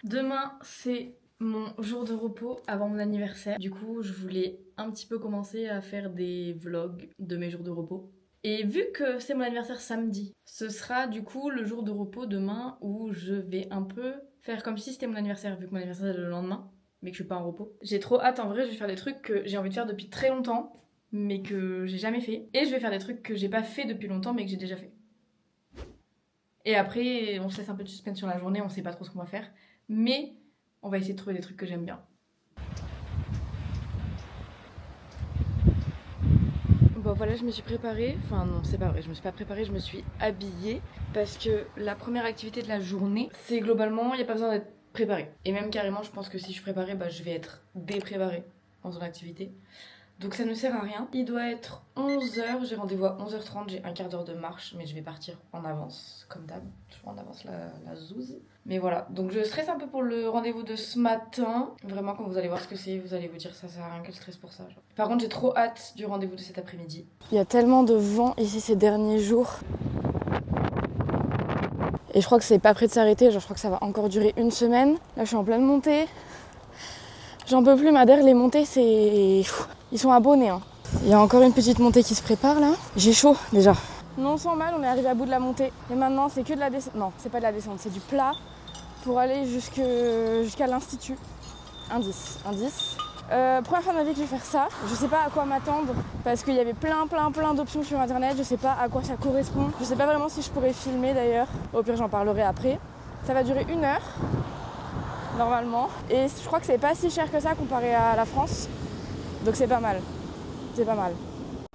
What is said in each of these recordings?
Demain, c'est mon jour de repos avant mon anniversaire. Du coup, je voulais un petit peu commencer à faire des vlogs de mes jours de repos. Et vu que c'est mon anniversaire samedi, ce sera du coup le jour de repos demain où je vais un peu faire comme si c'était mon anniversaire, vu que mon anniversaire est le lendemain, mais que je suis pas en repos. J'ai trop hâte, en vrai, je vais faire des trucs que j'ai envie de faire depuis très longtemps, mais que j'ai jamais fait. Et je vais faire des trucs que j'ai pas fait depuis longtemps, mais que j'ai déjà fait. Et après, on se laisse un peu de suspense sur la journée, on sait pas trop ce qu'on va faire. Mais on va essayer de trouver des trucs que j'aime bien. Bon voilà, je me suis préparée, enfin non c'est pas vrai, je me suis pas préparée, je me suis habillée parce que la première activité de la journée, c'est globalement, il n'y a pas besoin d'être préparée. Et même carrément, je pense que si je suis préparée, bah, je vais être dépréparée en faisant l'activité. Donc ça ne sert à rien. Il doit être 11h, j'ai rendez-vous à 11h30, j'ai un quart d'heure de marche, mais je vais partir en avance, comme d'hab, toujours en avance la zouze. Mais voilà, donc je stresse un peu pour le rendez-vous de ce matin. Vraiment, quand vous allez voir ce que c'est, vous allez vous dire ça sert à rien que je stresse pour ça. Genre. Par contre, j'ai trop hâte du rendez-vous de cet après-midi. Il y a tellement de vent ici ces derniers jours. Et je crois que c'est pas prêt de s'arrêter, genre je crois que ça va encore durer une semaine. Là, je suis en pleine montée. J'en peux plus, Madère, les montées, c'est... Ils sont abonnés, hein. Il y a encore une petite montée qui se prépare, là. J'ai chaud, déjà. Non sans mal, on est arrivé à bout de la montée. Et maintenant, c'est que de la descente. Non, c'est pas de la descente, c'est du plat pour aller jusqu'à l'institut. Indice. Première fois de ma vie que je vais faire ça. Je sais pas à quoi m'attendre parce qu'il y avait plein d'options sur internet. Je sais pas à quoi ça correspond. Je sais pas vraiment si je pourrais filmer d'ailleurs. Au pire, j'en parlerai après. Ça va durer 1 heure. Normalement. Et je crois que c'est pas si cher que ça comparé à la France. Donc c'est pas mal. C'est pas mal.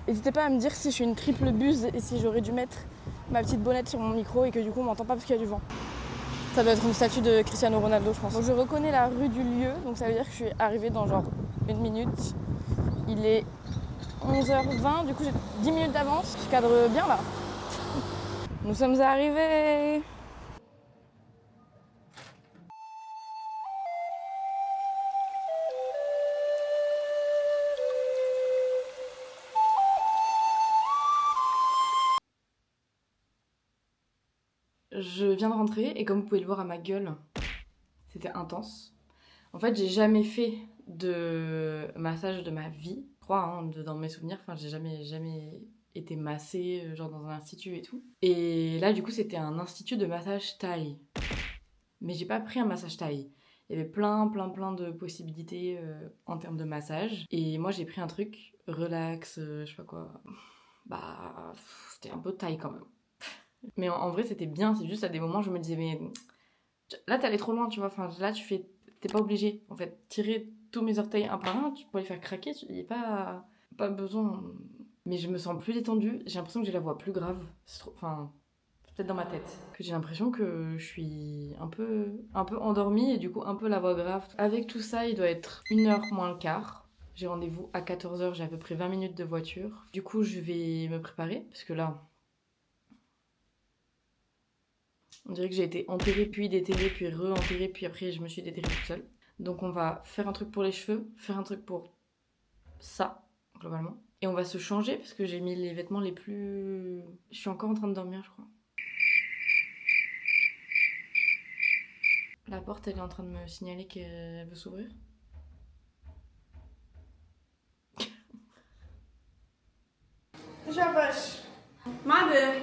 N'hésitez pas à me dire si je suis une triple buse et si j'aurais dû mettre ma petite bonnette sur mon micro et que du coup on m'entend pas parce qu'il y a du vent. Ça doit être une statue de Cristiano Ronaldo, je pense. Donc je reconnais la rue du lieu, donc ça veut dire que je suis arrivée dans genre 1 minute. Il est 11h20, du coup j'ai 10 minutes d'avance. Je cadre bien là. Nous sommes arrivés. Je viens de rentrer et comme vous pouvez le voir à ma gueule, c'était intense. En fait, j'ai jamais fait de massage de ma vie, je crois, hein, dans mes souvenirs. Enfin, j'ai jamais été massée, genre dans un institut et tout. Et là, du coup, c'était un institut de massage thaï. Mais j'ai pas pris un massage thaï. Il y avait plein de possibilités en termes de massage. Et moi, j'ai pris un truc relax, je sais pas quoi. Bah, c'était un peu thaï quand même. Mais en vrai, c'était bien. C'est juste à des moments, je me disais, mais là, t'allais trop loin, tu vois. Enfin, là, t'es pas obligé. En fait, tirer tous mes orteils un par un, tu peux les faire craquer. Il n'y a pas besoin. Mais je me sens plus détendue. J'ai l'impression que j'ai la voix plus grave. C'est trop... Enfin, peut-être dans ma tête. Que j'ai l'impression que je suis un peu endormie et du coup, un peu la voix grave. Avec tout ça, il doit être 1h moins le quart. J'ai rendez-vous à 14h. J'ai à peu près 20 minutes de voiture. Du coup, je vais me préparer. Parce que là... On dirait que j'ai été enterrée, puis déterrée, puis re-enterrée, puis après je me suis déterrée toute seule. Donc on va faire un truc pour les cheveux, faire un truc pour ça, globalement. Et on va se changer parce que j'ai mis les vêtements les plus... Je suis encore en train de dormir, je crois. La porte, elle est en train de me signaler qu'elle veut s'ouvrir. Żabasz. Mother,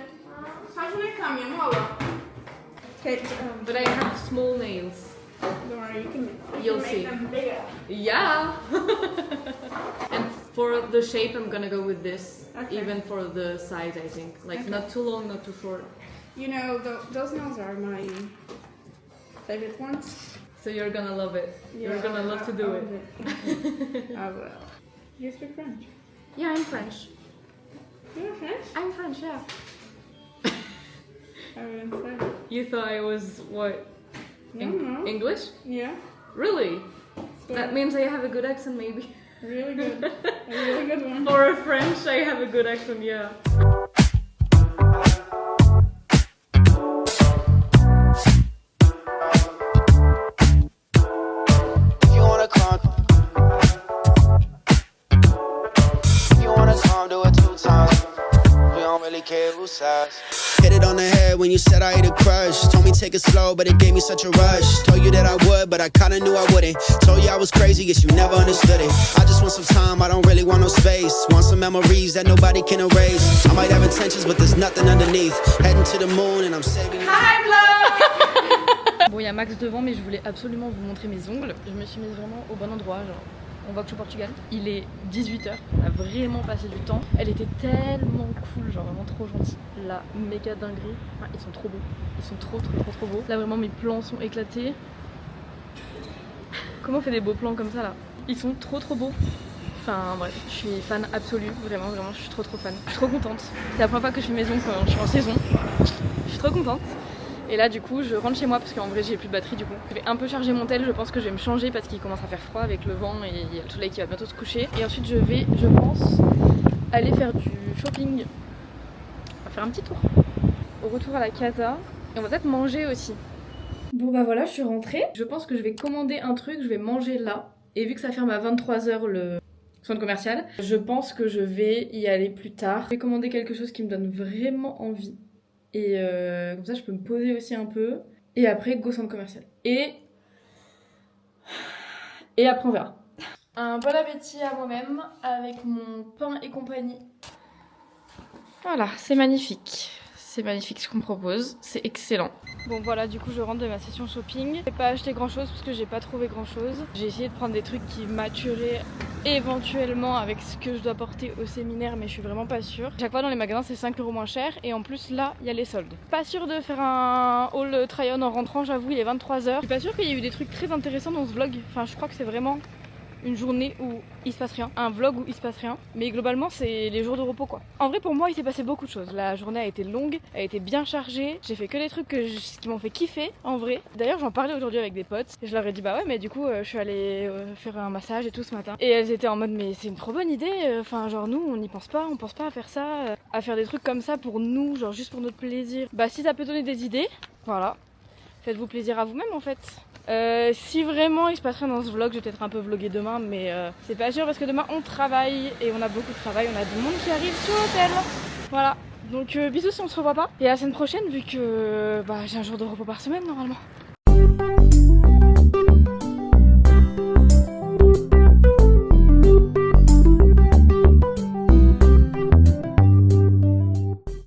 how's it coming? Mama. Okay, But I have small nails. don't worry, you You'll can see. make them bigger. Yeah! And for the shape, I'm gonna go with this. Okay. Even for the size, I think. Like, Okay. not too long, not too short. You know, those nails are my favorite ones. So you're gonna love it. You're Yeah, gonna love to do I it. will. I will. You speak French? Yeah, I'm French. You're French? I'm French, yeah. I wouldn't say. You thought I was what? No. English? Yeah. Really? So That means I have a good accent, maybe. really good. A really good one. For a French, I have a good accent, yeah. You wanna come, do it 2 times. We don't really care who size. Hit it on the head when you said I ate a crush. Told me take it slow, but it gave me such a rush. Told you that I would, but I kinda knew I wouldn't. Told you I was crazy, guess you never understood it. I just want some time, I don't really want no space. Want some memories that nobody can erase. I might have intentions, but there's nothing underneath. Heading to the moon and I'm saving. Hi vlog! Bon, il y a Max devant, mais je voulais absolument vous montrer mes ongles. Je me suis mise vraiment au bon endroit, genre. On voit que je suis au Portugal. Il est 18h. On a vraiment passé du temps. Elle était tellement cool, genre vraiment trop gentille. La méga dinguerie. Enfin, ils sont trop beaux. Ils sont trop beaux. Là vraiment mes plans sont éclatés. Comment on fait des beaux plans comme ça là? Ils sont trop beaux. Enfin bref, je suis fan absolue. Vraiment, je suis trop fan. Je suis trop contente. C'est la première fois que je fais mes ongles quand je suis en saison. Je suis trop contente. Et là du coup je rentre chez moi parce qu'en vrai j'ai plus de batterie du coup. Je vais un peu charger mon tel, je pense que je vais me changer parce qu'il commence à faire froid avec le vent et il y a le soleil qui va bientôt se coucher. Et ensuite je vais, je pense, aller faire du shopping. On va faire un petit tour. Au retour à la casa. Et on va peut-être manger aussi. Bon bah voilà, je suis rentrée. Je pense que je vais commander un truc, je vais manger là. Et vu que ça ferme à 23h le centre commercial, je pense que je vais y aller plus tard. Je vais commander quelque chose qui me donne vraiment envie. Et comme ça je peux me poser aussi un peu. Et après go centre commercial. Et après on verra. Un bon appétit à moi-même avec mon pain et compagnie. Voilà, c'est magnifique. C'est magnifique ce qu'on me propose, c'est excellent. Bon voilà, du coup je rentre de ma session shopping. J'ai pas acheté grand chose parce que j'ai pas trouvé grand chose. J'ai essayé de prendre des trucs qui matcheraient éventuellement avec ce que je dois porter au séminaire, mais je suis vraiment pas sûre. Chaque fois dans les magasins c'est 5 € moins cher et en plus là il y a les soldes. Pas sûre de faire un haul try-on en rentrant, j'avoue, il est 23h. Je suis pas sûre qu'il y ait eu des trucs très intéressants dans ce vlog. Enfin je crois que c'est vraiment une journée où il se passe rien, un vlog où il se passe rien, mais globalement c'est les jours de repos quoi. En vrai pour moi il s'est passé beaucoup de choses, la journée a été longue, a été bien chargée, j'ai fait que des trucs qui m'ont fait kiffer en vrai. D'ailleurs j'en parlais aujourd'hui avec des potes et je leur ai dit bah ouais mais du coup je suis allée faire un massage et tout ce matin et elles étaient en mode mais c'est une trop bonne idée, enfin genre nous on n'y pense pas, on pense pas à faire ça, à faire des trucs comme ça pour nous, genre juste pour notre plaisir. Bah si ça peut donner des idées, voilà, faites-vous plaisir à vous-même en fait. Si vraiment il se passe rien dans ce vlog, je vais peut-être un peu vlogger demain, mais c'est pas sûr parce que demain on travaille et on a beaucoup de travail, on a du monde qui arrive sur l'hôtel. Voilà, donc bisous si on se revoit pas et à la semaine prochaine vu que j'ai un jour de repos par semaine normalement.